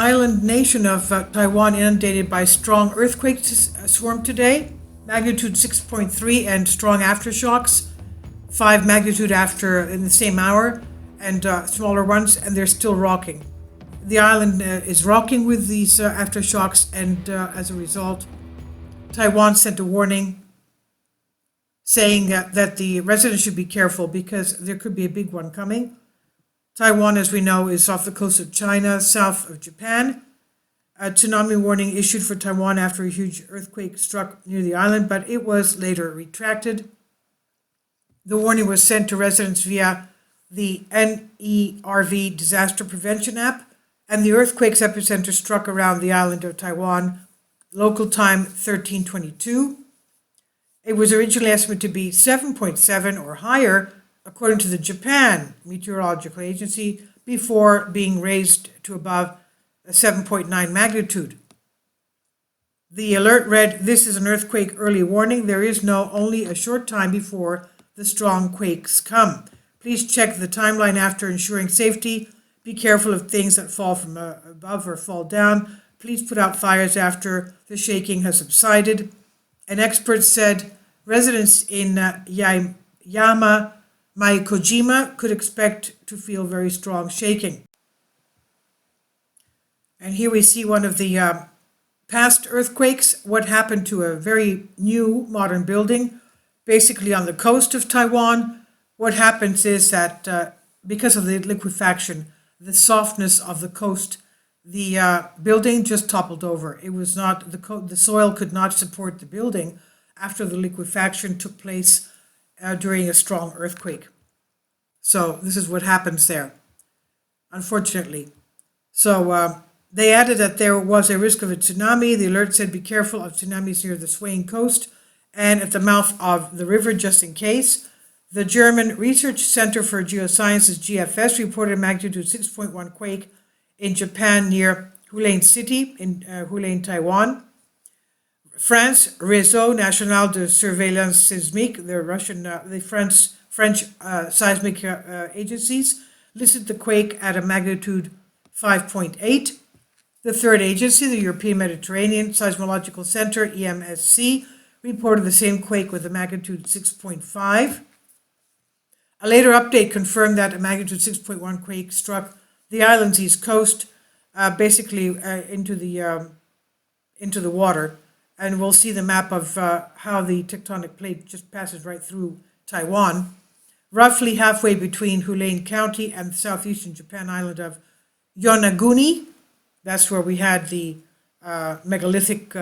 island nation of Taiwan inundated by strong earthquakes swarmed today. Magnitude 6.3 and strong aftershocks. 5 magnitude after in the same hour, and smaller ones, and they're still rocking. The island is rocking with these aftershocks, and as a result, Taiwan sent a warning saying that the residents should be careful because there could be a big one coming. Taiwan, as we know, is off the coast of China, south of Japan. A tsunami warning issued for Taiwan after a huge earthquake struck near the island, but it was later retracted. The warning was sent to residents via the NERV disaster prevention app, and the earthquake's epicenter struck around the island of Taiwan, local time 1322. It was originally estimated to be 7.7 or higher, according to the Japan Meteorological Agency, before being raised to above a 7.9 magnitude. The alert read, "This is an earthquake early warning. There is only a short time before the strong quakes come. Please check the timeline after ensuring safety. Be careful of things that fall from above or fall down. Please put out fires after the shaking has subsided." An expert said residents in Yama Maikojima could expect to feel very strong shaking. And here we see one of the past earthquakes, what happened to a very new modern building, basically on the coast of Taiwan. What happens is that because of the liquefaction, the softness of the coast, the building just toppled over. It was not, the soil could not support the building after the liquefaction took place during a strong earthquake. So this is what happens there, unfortunately. So they added that there was a risk of a tsunami. The alert said be careful of tsunamis near the swaying coast and at the mouth of the river just in case. The German Research Center for Geosciences, GFS, reported a magnitude 6.1 quake in Japan near Hualien City in Hualien, Taiwan. France, Réseau National de Surveillance Sismique, the French seismic agencies, listed the quake at a magnitude 5.8. The third agency, the European Mediterranean Seismological Center, EMSC, reported the same quake with a magnitude 6.5. A later update confirmed that a magnitude 6.1 quake struck the island's east coast, basically into the water. And we'll see the map of how the tectonic plate just passes right through Taiwan, roughly halfway between Hualien County and the southeastern Japan island of Yonaguni. That's where we had the megalithic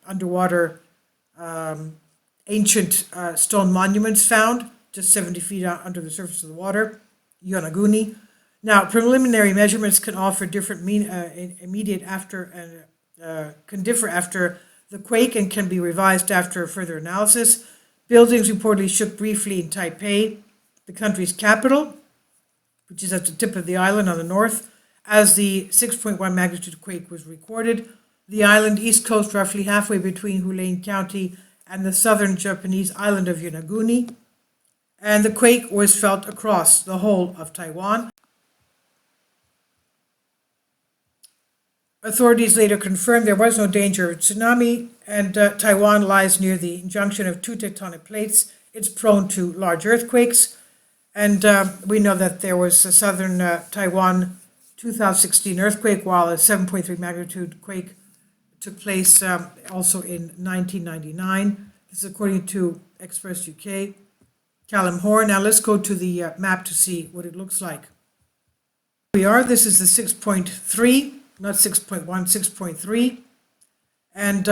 underwater ancient stone monuments found, just 70 feet under the surface of the water, Yonaguni. Now, preliminary measurements can offer different immediate after and can differ after the quake and can be revised after further analysis. Buildings reportedly shook briefly in Taipei, the country's capital, which is at the tip of the island on the north, as the 6.1 magnitude quake was recorded. The island east coast, roughly halfway between Hualien County and the southern Japanese island of Yonaguni. And the quake was felt across the whole of Taiwan. Authorities later confirmed there was no danger of tsunami, and Taiwan lies near the junction of two tectonic plates. It's prone to large earthquakes, and we know that there was a southern Taiwan 2016 earthquake, while a 7.3 magnitude quake took place also in 1999. This is according to Express UK. Callum Hoare. Now let's go to the map to see what it looks like. Here we are. This is the 6.3. Not 6.1, 6.3. And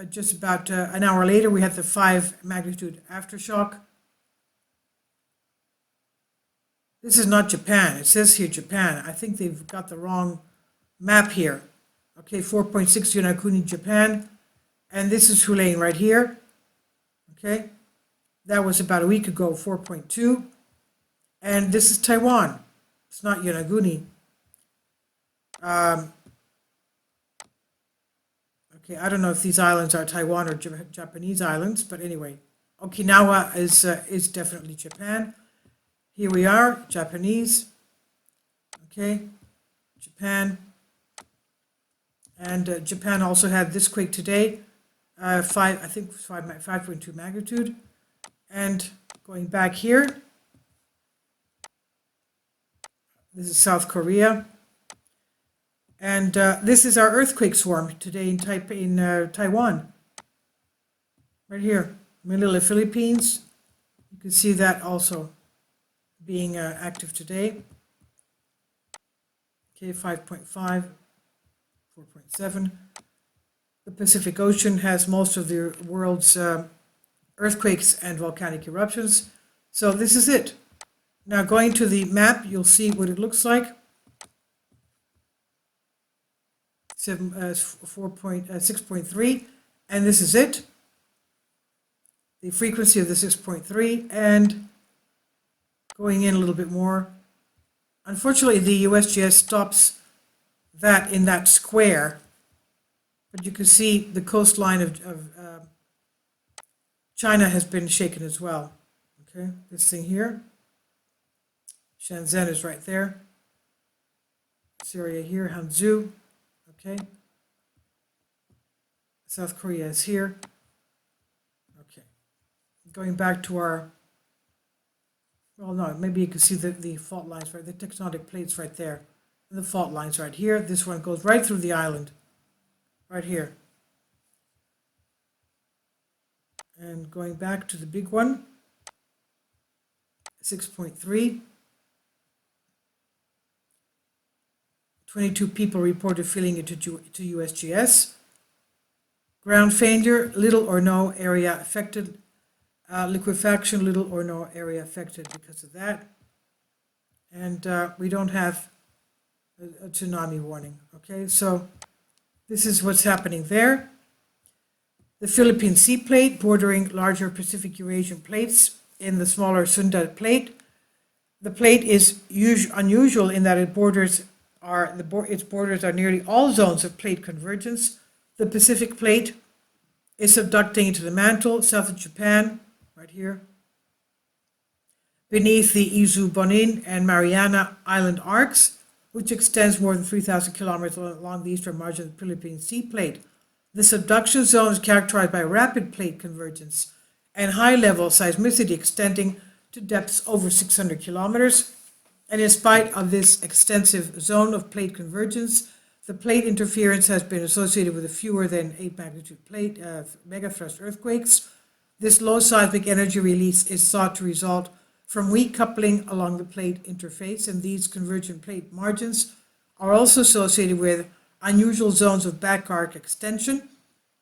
just about an hour later, we had the 5 magnitude aftershock. This is not Japan. It says here Japan. I think they've got the wrong map here. Okay, 4.6 Yonaguni, Japan. And this is Hualien right here. Okay, that was about a week ago, 4.2. And this is Taiwan. It's not Yonaguni. Okay, I don't know if these islands are Taiwan or Japanese islands, but anyway, Okinawa is definitely Japan. Here we are, Japanese. Okay, Japan. And Japan also had this quake today, I think 5.2 magnitude. And going back here, this is South Korea. And this is our earthquake swarm today in Taiwan. Right here, Manila, Philippines. You can see that also being active today. Okay, 5.5, 4.7. The Pacific Ocean has most of the world's earthquakes and volcanic eruptions. So this is it. Now going to the map, you'll see what it looks like. 6.3, and this is it. The frequency of the 6.3, and going in a little bit more. Unfortunately, the USGS stops that in that square, but you can see the coastline of China has been shaken as well. Okay, this thing here, Shenzhen is right there. This area here, Hangzhou. Okay, South Korea is here. Okay, going back to our, well, no, maybe you can see the fault lines, right? The tectonic plates right there. And the fault lines right here. This one goes right through the island, right here. And going back to the big one, 6.3. 22 people reported feeling it to USGS. Ground failure, little or no area affected. Liquefaction, little or no area affected because of that. And we don't have a tsunami warning. Okay, so this is what's happening there. The Philippine Sea Plate bordering larger Pacific Eurasian plates in the smaller Sunda Plate. The plate is unusual in that its borders are nearly all zones of plate convergence. The Pacific Plate is subducting into the mantle south of Japan, right here, beneath the Izu Bonin and Mariana Island arcs, which extends more than 3,000 kilometers along the eastern margin of the Philippine Sea Plate. The subduction zone is characterized by rapid plate convergence and high-level seismicity extending to depths over 600 kilometers. And in spite of this extensive zone of plate convergence, the plate interference has been associated with a fewer than 8 magnitude plate megathrust earthquakes. This low seismic energy release is thought to result from weak coupling along the plate interface, and these convergent plate margins are also associated with unusual zones of back arc extension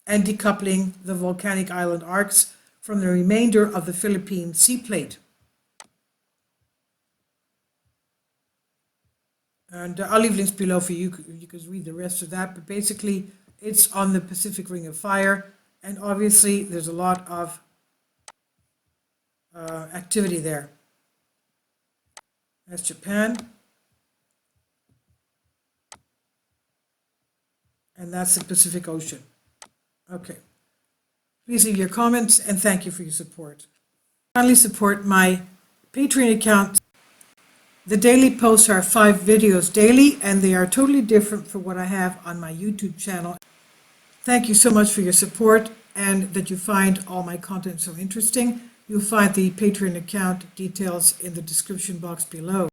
and decoupling the volcanic island arcs from the remainder of the Philippine Sea Plate. And I'll leave links below for you. You can read the rest of that. But basically, it's on the Pacific Ring of Fire. And obviously, there's a lot of activity there. That's Japan. And that's the Pacific Ocean. Okay. Please leave your comments, and thank you for your support. Kindly support my Patreon account. The daily posts are 5 videos daily, and they are totally different from what I have on my YouTube channel. Thank you so much for your support and that you find all my content so interesting. You'll find the Patreon account details in the description box below.